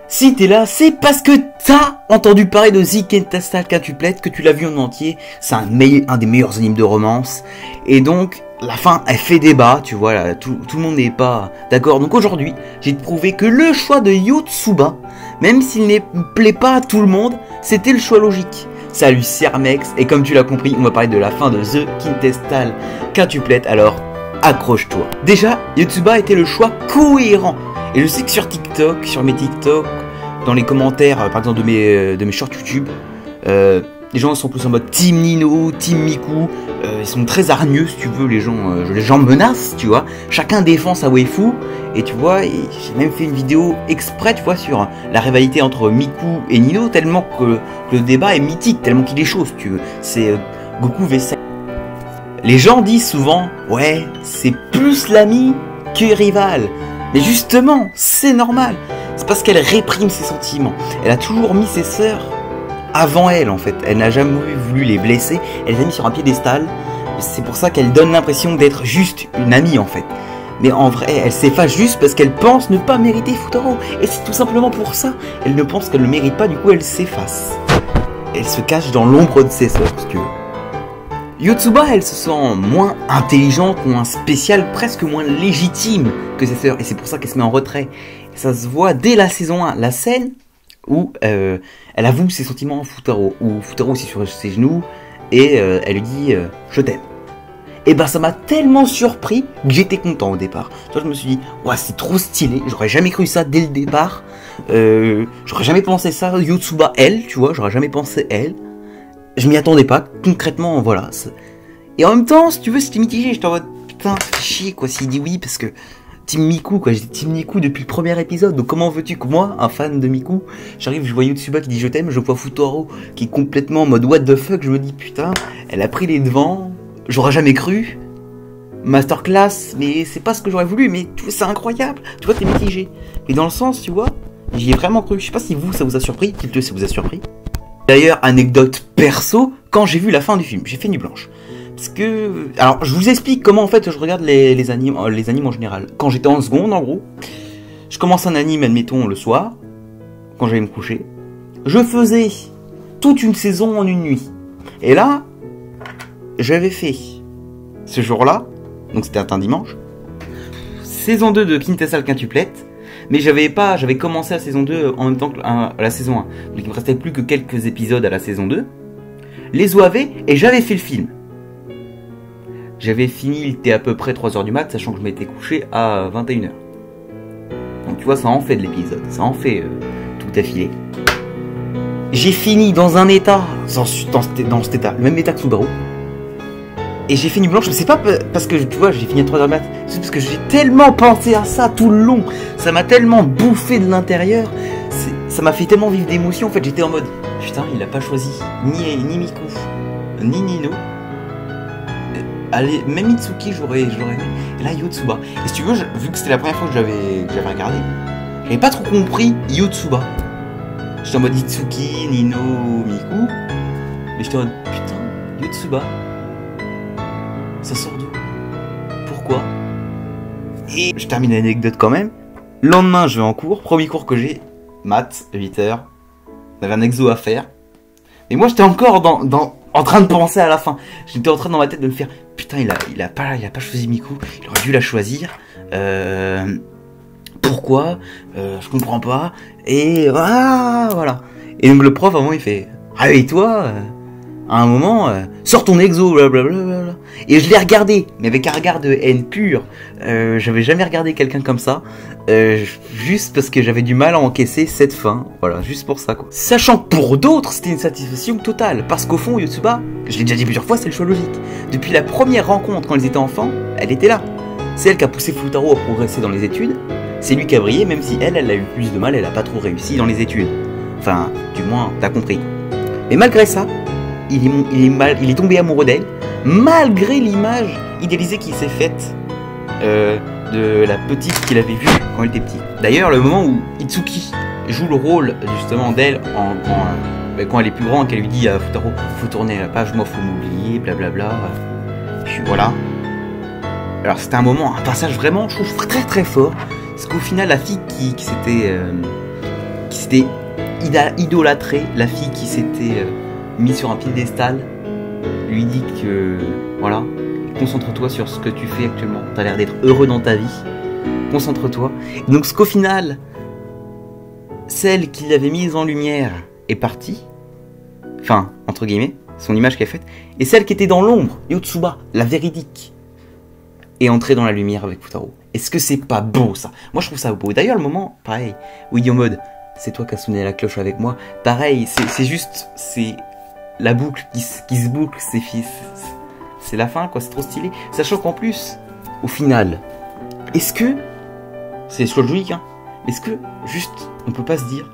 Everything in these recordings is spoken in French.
Si t'es là, c'est parce que t'as entendu parler de The Quintessal Quintuplet, que tu l'as vu en entier. C'est un des meilleurs animes de romance. Et donc, la fin, elle fait débat, tu vois, là, tout le monde n'est pas d'accord. Donc aujourd'hui, j'ai prouvé que le choix de Yotsuba, même s'il ne plaît pas à tout le monde, c'était le choix logique. Salut Cermex, et comme tu l'as compris, on va parler de la fin de The Quintessal Quintuplet, alors accroche-toi. Déjà, Yotsuba était le choix cohérent. Et je sais que sur TikTok, sur mes TikTok, dans les commentaires, par exemple de mes shorts YouTube, les gens sont plus en mode Team Nino, Team Miku, ils sont très hargneux si tu veux, les gens menacent, tu vois, chacun défend sa waifu, et tu vois, j'ai même fait une vidéo exprès, tu vois, sur la rivalité entre Miku et Nino, tellement que le débat est mythique, tellement qu'il est chaud, si tu veux, c'est Goku vs. Les gens disent souvent, ouais, c'est plus l'ami que rival. Mais justement, c'est normal. C'est parce qu'elle réprime ses sentiments. Elle a toujours mis ses sœurs avant elle, en fait. Elle n'a jamais voulu les blesser. Elle les a mis sur un piédestal. C'est pour ça qu'elle donne l'impression d'être juste une amie, en fait. Mais en vrai, elle s'efface juste parce qu'elle pense ne pas mériter Futaro. Et c'est tout simplement pour ça. Elle ne pense qu'elle ne le mérite pas, du coup elle s'efface. Elle se cache dans l'ombre de ses sœurs, si tu veux. Yotsuba, elle se sent moins intelligente, moins spéciale, presque moins légitime que ses sœurs, et c'est pour ça qu'elle se met en retrait. Et ça se voit dès la saison 1, la scène où elle avoue ses sentiments à Futaro, où Futaro est sur ses genoux, et elle lui dit « je t'aime ». Et ben ça m'a tellement surpris que j'étais content au départ. Tu vois, je me suis dit « ouais, c'est trop stylé, j'aurais jamais cru ça dès le départ, j'aurais jamais pensé ça, Yotsuba, elle, tu vois, j'aurais jamais pensé elle ». Je m'y attendais pas, concrètement, voilà. Et en même temps, si tu veux, c'était mitigé. J'étais en mode, putain, ça fait chier, quoi, s'il dit oui, parce que Team Miku, quoi, j'étais Team Miku depuis le premier épisode. Donc comment veux-tu que moi, un fan de Miku, j'arrive, je vois Yotsuba qui dit je t'aime, je vois Futaro qui est complètement en mode what the fuck, je me dis putain, elle a pris les devants, j'aurais jamais cru. Masterclass, mais c'est pas ce que j'aurais voulu, mais tu vois, c'est incroyable. Tu vois, t'es mitigé. Mais dans le sens, tu vois, j'y ai vraiment cru. Je sais pas si vous, ça vous a surpris, dites-le si ça vous a surpris. D'ailleurs, anecdote perso, quand j'ai vu la fin du film, j'ai fait nuit blanche. Parce que... Alors, je vous explique comment, en fait, je regarde les animes en général. Quand j'étais en seconde, en gros, je commence un anime, admettons, le soir, quand j'allais me coucher. Je faisais toute une saison en une nuit. Et là, j'avais fait, ce jour-là, donc c'était un dimanche, saison 2 de Quintessal Quintuplet. Mais j'avais commencé la saison 2 en même temps que la saison 1. Donc il me restait plus que quelques épisodes à la saison 2. Les OAV, et j'avais fait le film. J'avais fini, il était à peu près 3h du mat, sachant que je m'étais couché à 21h. Donc tu vois, ça en fait de l'épisode. Ça en fait tout affilé. J'ai fini dans un état, dans cet état, le même état que Subaru. Et j'ai fini blanche, c'est pas parce que tu vois, j'ai fini à 3h du mat, c'est parce que j'ai tellement pensé à ça tout le long, ça m'a tellement bouffé de l'intérieur, ça m'a fait tellement vivre d'émotions, en fait j'étais en mode, putain il a pas choisi ni Miku, ni Nino, allez, même Mitsuki j'aurais aimé, et là Yotsuba, et si tu veux, vu que c'était la première fois que j'avais regardé, j'avais pas trop compris Yotsuba, j'étais en mode Itsuki, Nino, Miku, mais j'étais en mode, putain, Yotsuba, ça sort d'où? Pourquoi? Et je termine l'anecdote quand même. Le lendemain, je vais en cours. Premier cours que j'ai, maths, 8h. On avait un exo à faire. Et moi, j'étais encore en train de penser à la fin. J'étais en train dans ma tête de me faire putain, il a pas choisi Miku. Il aurait dû la choisir. Pourquoi? Je comprends pas. Et voilà. Et donc le prof, à un moment, il fait réveille-toi. À un moment, sors ton exo, blablabla. Et je l'ai regardé, mais avec un regard de haine pure. J'avais jamais regardé quelqu'un comme ça. Juste parce que j'avais du mal à encaisser cette fin. Voilà, juste pour ça, quoi. Sachant que pour d'autres, c'était une satisfaction totale. Parce qu'au fond, Yotsuba, je l'ai déjà dit plusieurs fois, c'est le choix logique. Depuis la première rencontre, quand ils étaient enfants, elle était là. C'est elle qui a poussé Futaro à progresser dans les études. C'est lui qui a brillé, même si elle a eu plus de mal, elle a pas trop réussi dans les études. Enfin, du moins, t'as compris. Mais malgré ça, il est tombé amoureux d'elle, malgré l'image idéalisée qu'il s'est faite de la petite qu'il avait vue quand elle était petite. D'ailleurs, le moment où Itsuki joue le rôle justement d'elle quand elle est plus grande, qu'elle lui dit à Futaro, faut tourner la page, moi faut m'oublier, blablabla. Puis voilà. Alors c'était un passage vraiment, je trouve très très fort, parce qu'au final la fille qui qui s'était idolâtré la fille qui s'était mise sur un piédestal, lui dit que voilà, concentre-toi sur ce que tu fais actuellement, t'as l'air d'être heureux dans ta vie, concentre-toi. Donc ce qu'au final, celle qui l'avait mise en lumière est partie, enfin entre guillemets, son image qu'elle a faite, et celle qui était dans l'ombre, Yotsuba, la véridique, est entrée dans la lumière avec Futaro. Est-ce que c'est pas beau ça? Moi je trouve ça beau. D'ailleurs le moment, pareil, où Yomode, c'est toi qui as sonné la cloche avec moi, pareil, c'est juste, c'est la boucle qui se boucle, c'est la fin quoi, c'est trop stylé. Sachant qu'en plus, au final, est-ce que, c'est choix logique hein, est-ce que juste, on peut pas se dire,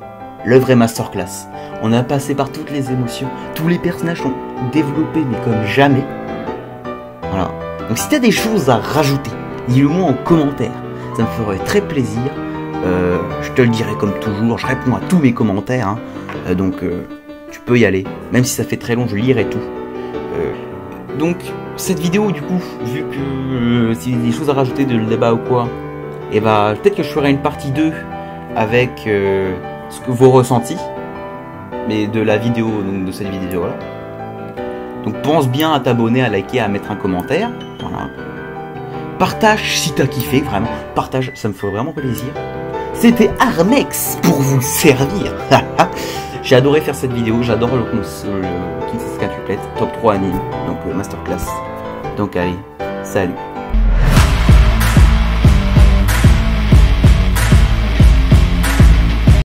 l'œuvre est masterclass, on a passé par toutes les émotions, tous les personnages sont développés mais comme jamais. Voilà. Donc si t'as des choses à rajouter, dis-le moi en commentaire, ça me ferait très plaisir. Je te le dirai comme toujours, je réponds à tous mes commentaires, hein. Donc tu peux y aller, même si ça fait très long, je lirai tout. Donc cette vidéo du coup, vu que s'il y a des choses à rajouter de le débat ou quoi, et bah peut-être que je ferai une partie 2 avec ce que vos ressentis, mais de la vidéo, donc de cette vidéo là. Donc pense bien à t'abonner, à liker, à mettre un commentaire. Voilà. Partage si t'as kiffé, vraiment. Partage, ça me ferait vraiment plaisir. C'était Armex pour vous servir. J'ai adoré faire cette vidéo, j'adore le Kinsas Quintuplet, top 3 anime, donc masterclass. Donc allez, salut.